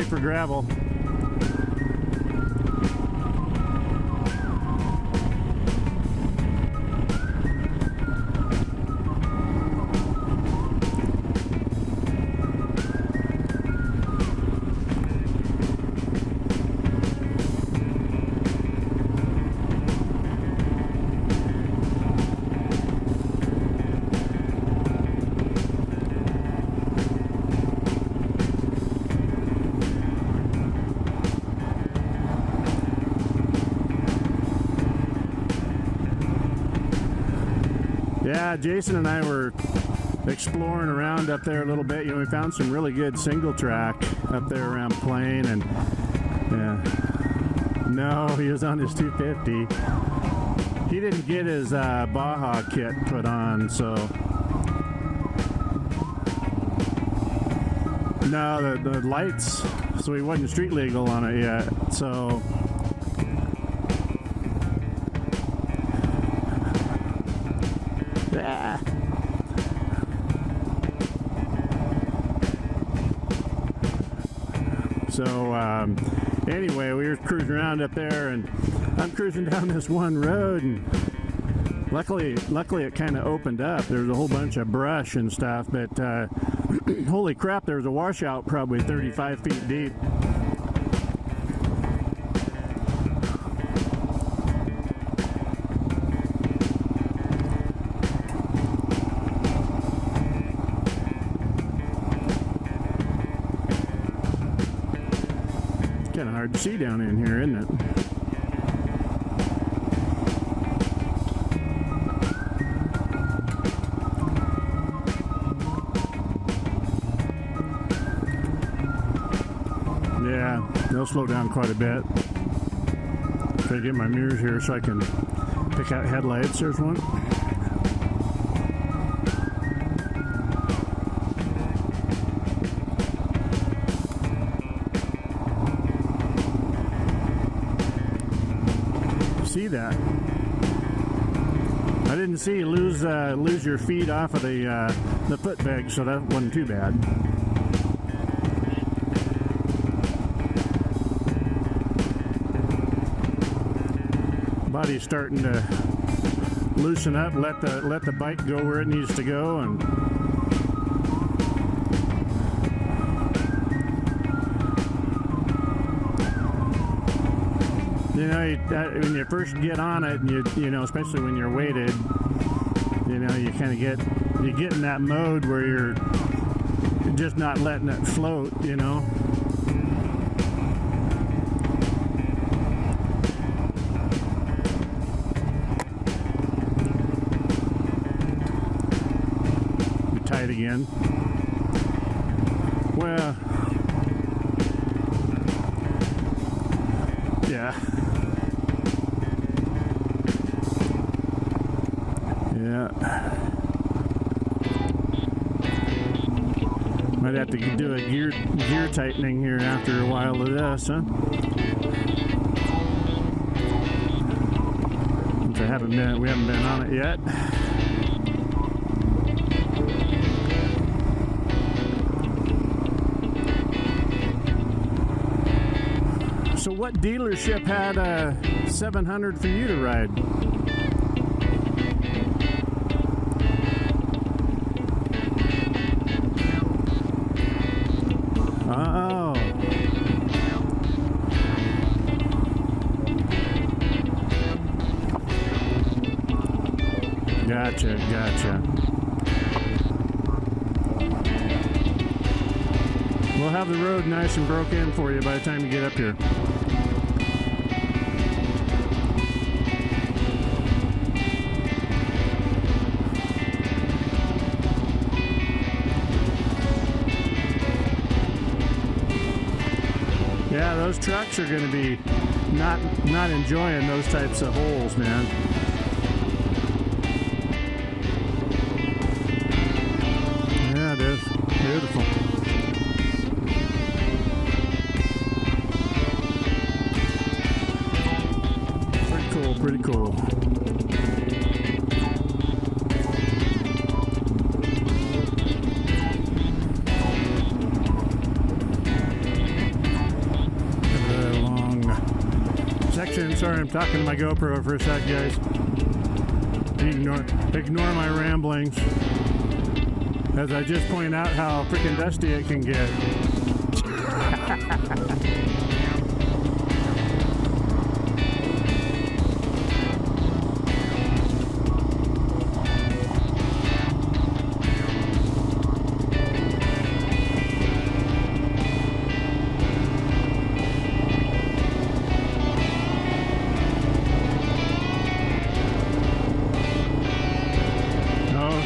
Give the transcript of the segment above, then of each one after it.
for gravel. Yeah, Jason and I were exploring around up there a little bit. You know, we found some really good single track up there around Plain, and yeah. No, he was on his 250. He didn't get his Baja kit put on, so no, the lights. So he wasn't street legal on it yet. So. So anyway, we were cruising around up there, and I'm cruising down this one road, and luckily it kind of opened up. There was a whole bunch of brush and stuff, but holy crap, there was a washout probably 35 feet deep. Kind of hard to see down in here, isn't it? Yeah, they'll slow down quite a bit. Try to get my mirrors here so I can pick out headlights. There's one. See that? I didn't see you lose your feet off of the foot peg, so that wasn't too bad. Body's starting to loosen up. Let the bike go where it needs to go, and you know, when you first get on it, and you know, especially when you're weighted, you know, you kind of get in that mode where you're just not letting it float, you know. You're tight again. Well, yeah. Yeah. Might have to do a gear tightening here after a while of this, huh? Since we haven't been on it yet. So what dealership had a 700 for you to ride? Oh. Gotcha. We'll have the road nice and broke in for you by the time you get up here. Yeah, those trucks are going to be not enjoying those types of holes, man. Yeah, it is. Beautiful. Pretty cool. vibration. Sorry, I'm talking to my GoPro for a sec, guys. Ignore my ramblings. As I just point out how freaking dusty it can get.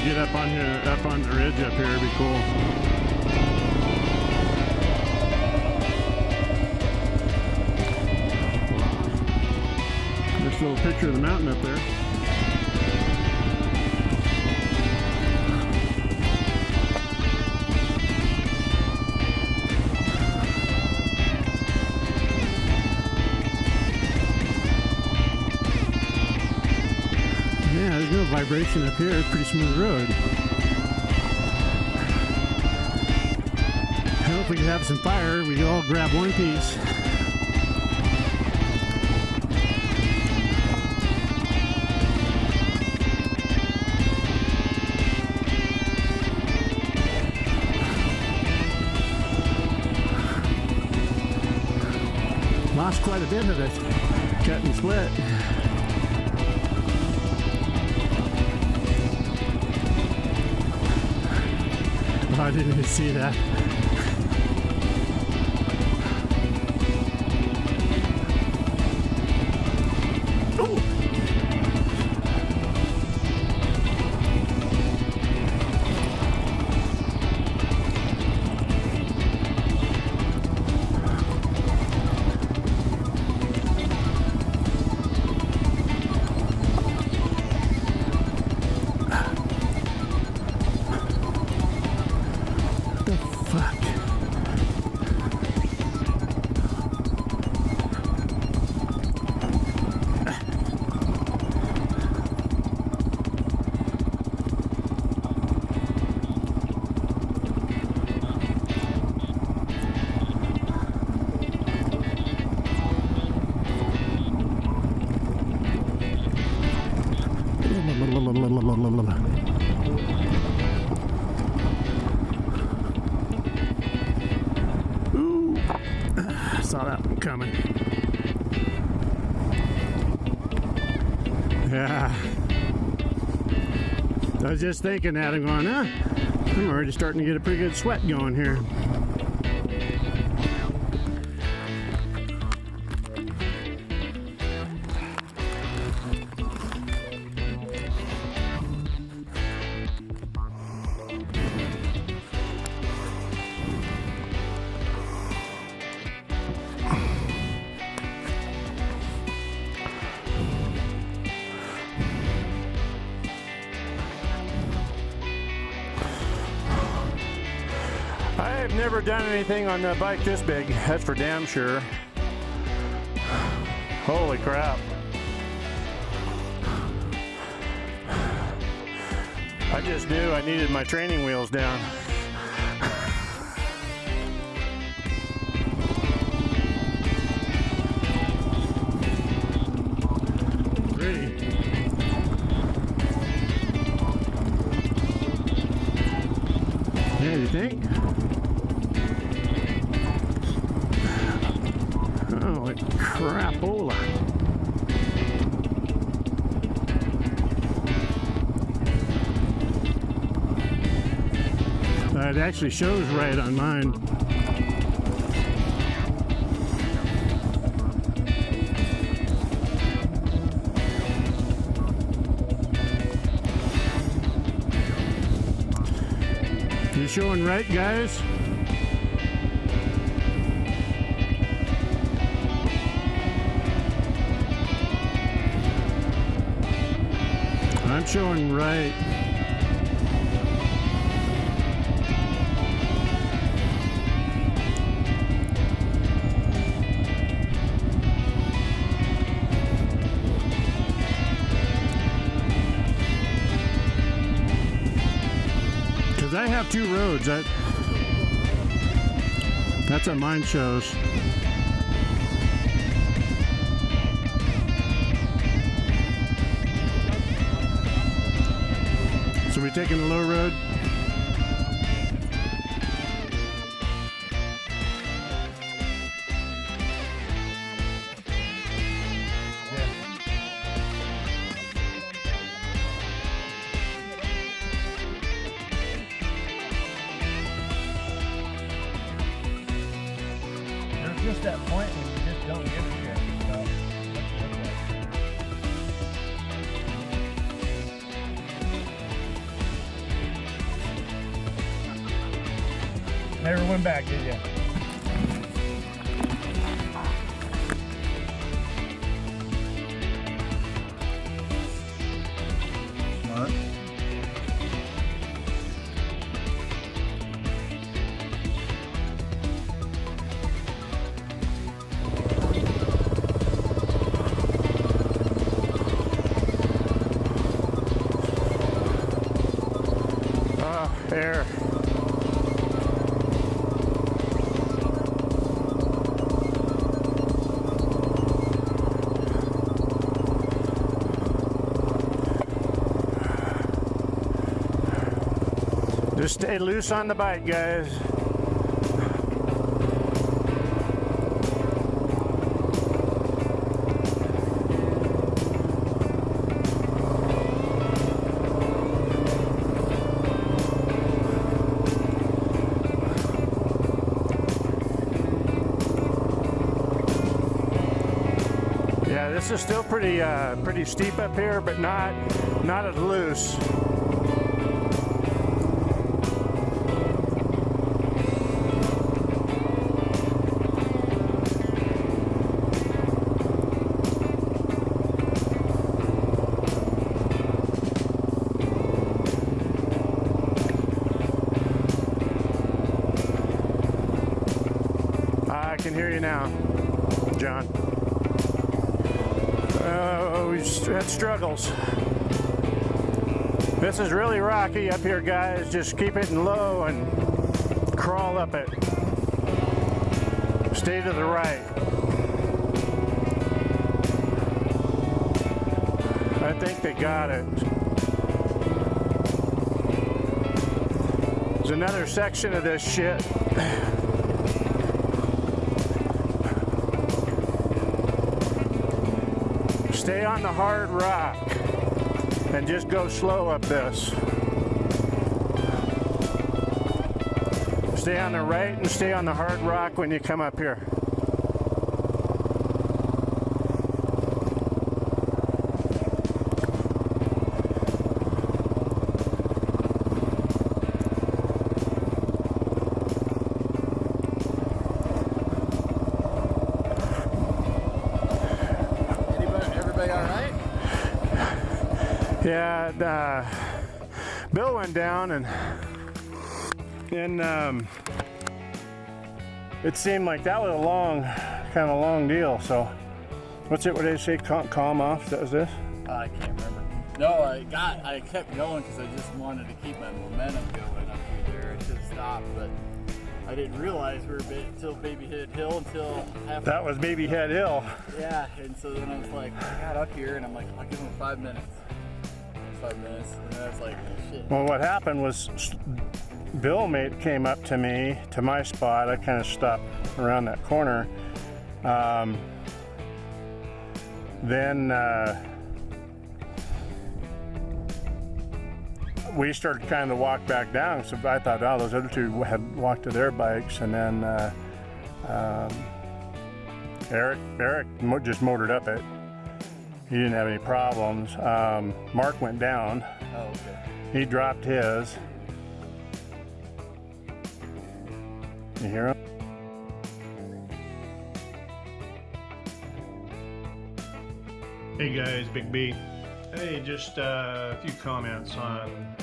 Get up on the ridge up here, it'd be cool. This little picture of the mountain up there. Yeah, there's no vibration up here. It's a pretty smooth road. Well, if we could have some fire, we could all grab one piece. Lost quite a bit of it. Cut and split. I didn't even see that. Ooh, saw that one coming. Yeah, I was just thinking that. I'm going, I'm already starting to get a pretty good sweat going here. I've never done anything on the bike this big, that's for damn sure. Holy crap. I just knew I needed my training wheels down. Pretty. Yeah, you think? Holy crapola. It actually shows right on mine. You showing right, guys? I'm showing right. Because I have two roads. That's what mine shows. taking the low road? There's just that point when you just don't give a shit. So, never went back, did you? Smart. Air. Just stay loose on the bike, guys. Yeah, this is still pretty steep up here, but not as loose. I can hear you now, John. We've had struggles. This is really rocky up here, guys. Just keep it in low and crawl up it. Stay to the right. I think they got it. There's another section of this shit. Stay on the hard rock and just go slow up this. Stay on the right and stay on the hard rock when you come up here. Yeah, Bill went down and it seemed like that was a kind of long deal. So, what's it? What did they say? Calm off. That was this. I can't remember. No, I kept going because I just wanted to keep my momentum going up through there. I should have stopped, but I didn't realize we were until Baby Head Hill until half. That was Baby Head Hill. Yeah, and so then I was like, I got up here and I'm like, I'll give him 5 minutes. 5 minutes, and I was like, shit. Well, what happened was Bill came up to me, to my spot. I kind of stopped around that corner. Then we started kind of to walk back down. So I thought, oh, those other two had walked to their bikes, and then Eric just motored up it. He didn't have any problems. Mark went down. Oh, okay. He dropped his. You hear him? Hey guys, Big B. Hey, just a few comments on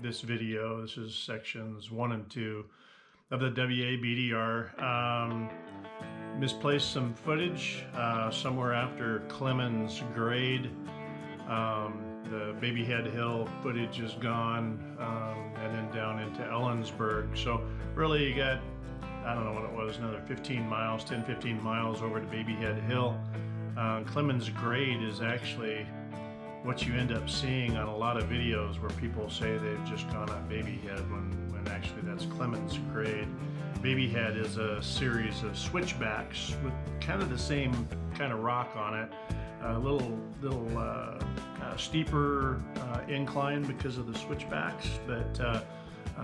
this video. This is sections 1 and 2 of the WABDR. Misplaced some footage somewhere after Clemens grade. The Baby Head Hill footage is gone, and then down into Ellensburg. So really you got, I don't know what it was, another 15 miles, 10-15 miles over to Baby Head Hill. Clemens grade is actually what you end up seeing on a lot of videos where people say they've just gone up Baby Head when actually that's Clemens grade. Baby Head is a series of switchbacks with kind of the same kind of rock on it, a little steeper incline because of the switchbacks, but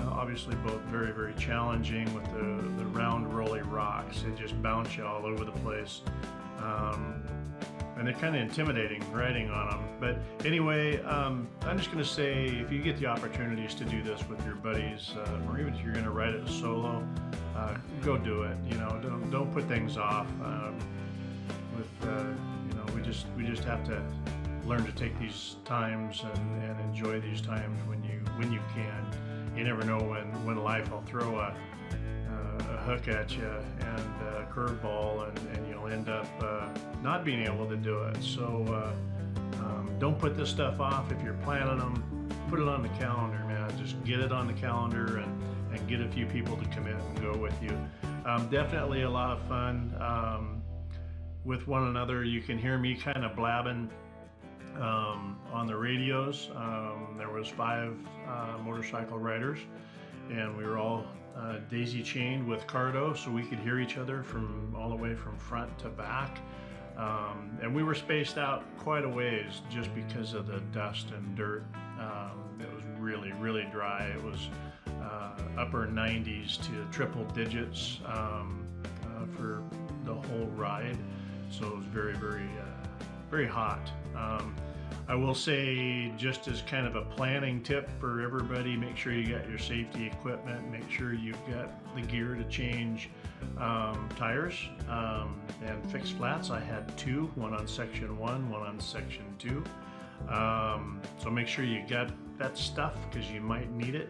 obviously both very, very challenging with the round rolly rocks. They just bounce you all over the place. And they're kind of intimidating riding on them. But anyway, I'm just going to say, if you get the opportunities to do this with your buddies, or even if you're going to ride it solo, go do it. You know, don't put things off. You know, we just have to learn to take these times and enjoy these times when you can. You never know when life will throw a hook at you and a curveball, and you'll end up not being able to do it. So don't put this stuff off. If you're planning them, put it on the calendar, man. Just get it on the calendar and get a few people to commit and go with you. Definitely a lot of fun with one another. You can hear me kind of blabbing on the radios. There was 5 motorcycle riders, and we were all daisy chained with Cardo, so we could hear each other from all the way from front to back. And we were spaced out quite a ways just because of the dust and dirt. It was really, really dry. It was upper 90s to triple digits for the whole ride. So it was very, very, very hot. I will say, just as kind of a planning tip for everybody, make sure you got your safety equipment, make sure you've got the gear to change tires and fix flats. I had 2, one on section 1, one on section 2. So make sure you got that stuff because you might need it.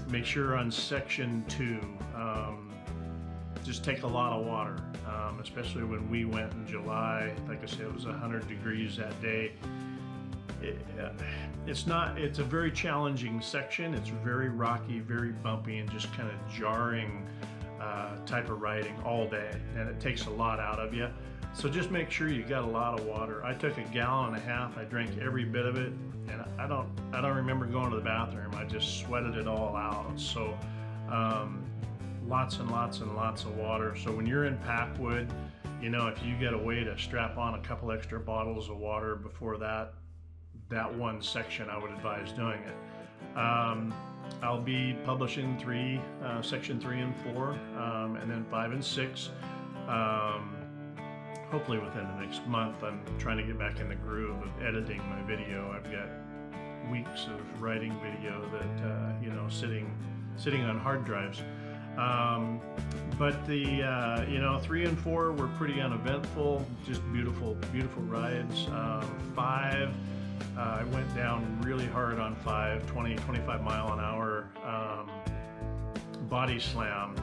Make sure on section 2, just take a lot of water, especially when we went in July. Like I said, it was 100 degrees that day. It's a very challenging section. It's very rocky, very bumpy, and just kind of jarring type of riding all day, and it takes a lot out of you. So just make sure you got a lot of water. I took 1.5 gallons. I drank every bit of it, and I don't remember going to the bathroom. I just sweated it all out. So lots and lots and lots of water. So when you're in Packwood, you know, if you get a way to strap on a couple extra bottles of water before that one section, I would advise doing it. I'll be publishing section 3 and 4, and then 5 and 6. Hopefully within the next month. I'm trying to get back in the groove of editing my video. I've got weeks of writing video that you know, sitting on hard drives. But the you know, 3 and 4 were pretty uneventful, just beautiful rides. 5, I went down really hard on 5, 25 mile an hour body slam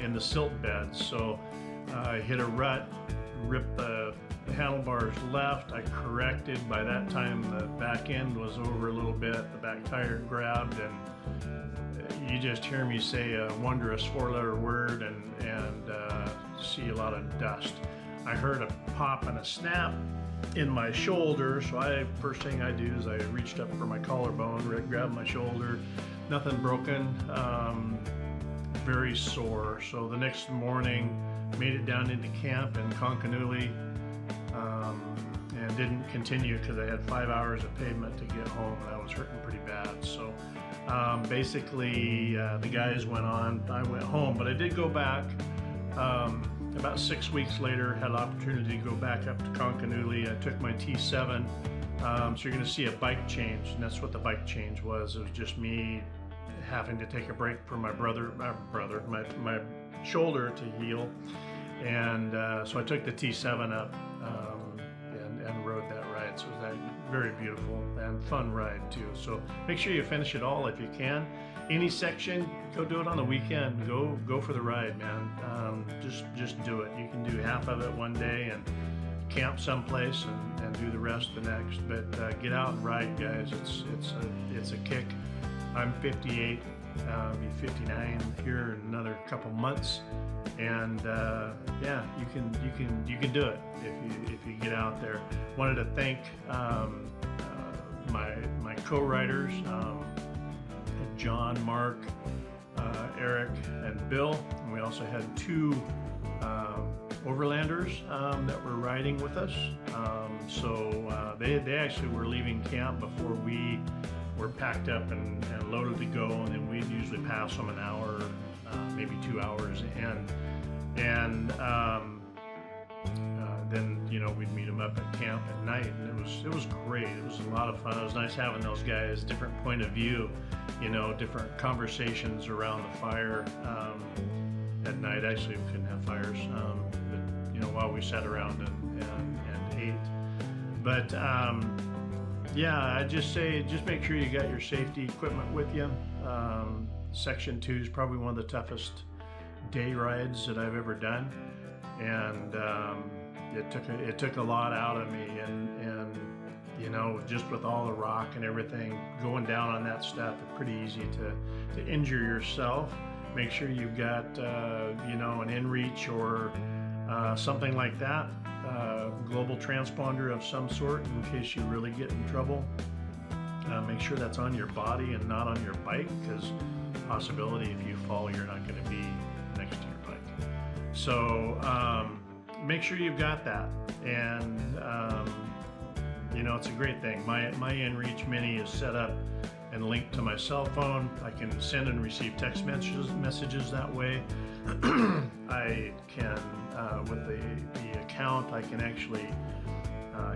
in the silt bed. So I hit a rut, ripped the handlebars left. I corrected. By that time the back end was over a little bit, the back tire grabbed, and you just hear me say a wondrous 4-letter word and see a lot of dust. I heard a pop and a snap in my shoulder, so first thing I do is I reached up for my collarbone, grabbed my shoulder. Nothing broken, very sore. So the next morning, made it down into camp in Conconuli, and didn't continue because I had 5 hours of pavement to get home, and I was hurting pretty bad. So basically the guys went on, I went home, but I did go back about 6 weeks later, had an opportunity to go back up to Conconuli. I took my T7, so you're going to see a bike change, and that's what the bike change was. It was just me having to take a break for my my shoulder to heal, and so I took the T7 up and rode that ride. So it was a very beautiful and fun ride too. So make sure you finish it all if you can. Any section, go do it on the weekend. Go for the ride, man. Just do it. You can do half of it one day and camp someplace and do the rest the next. But get out and ride, guys. It's a kick. I'm 58. Be 59 here in another couple months, and yeah, you can do it if you get out there. Wanted to thank my co-writers, John, Mark, Eric, and Bill. And we also had two overlanders that were riding with us. So they actually were leaving camp before we were packed up and loaded to go, and then we'd usually pass them an hour, maybe 2 hours, and then we'd meet them up at camp at night, and it was great. It was a lot of fun. It was nice having those guys, different point of view, different conversations around the fire at night. Actually, we couldn't have fires, but while we sat around and ate. But yeah, I just say, just make sure you got your safety equipment with you. Section 2 is probably one of the toughest day rides that I've ever done, and it took a lot out of me, and just with all the rock and everything going down on that stuff, it's pretty easy to injure yourself. Make sure you've got an inReach or something like that, global transponder of some sort, in case you really get in trouble. Make sure that's on your body and not on your bike, because possibility if you fall, you're not going to be next to your bike. So make sure you've got that, and it's a great thing. My inReach Mini is set up and linked to my cell phone. I can send and receive text messages that way. I can, with the account, I can actually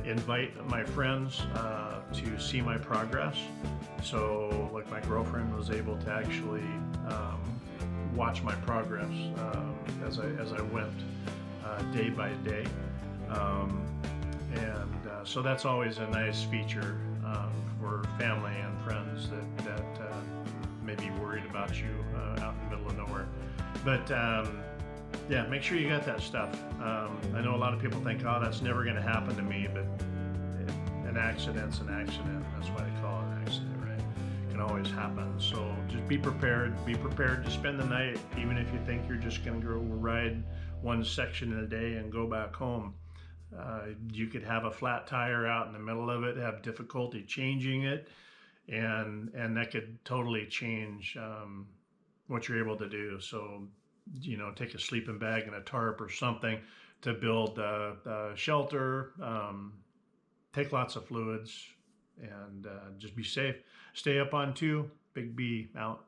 invite my friends to see my progress. So, like, my girlfriend was able to actually watch my progress as I went day by day, and so that's always a nice feature for family and friends that may be worried about you out in the middle of nowhere. But yeah, make sure you got that stuff. I know a lot of people think, oh, that's never going to happen to me, but an accident's an accident. That's why they call it an accident, right? It can always happen. So just be prepared. Be prepared to spend the night, even if you think you're just going to go ride one section in a day and go back home. You could have a flat tire out in the middle of it, have difficulty changing it, and that could totally change what you're able to do. So, take a sleeping bag and a tarp or something to build shelter. Take lots of fluids, and just be safe. Stay up on 2. Big B out.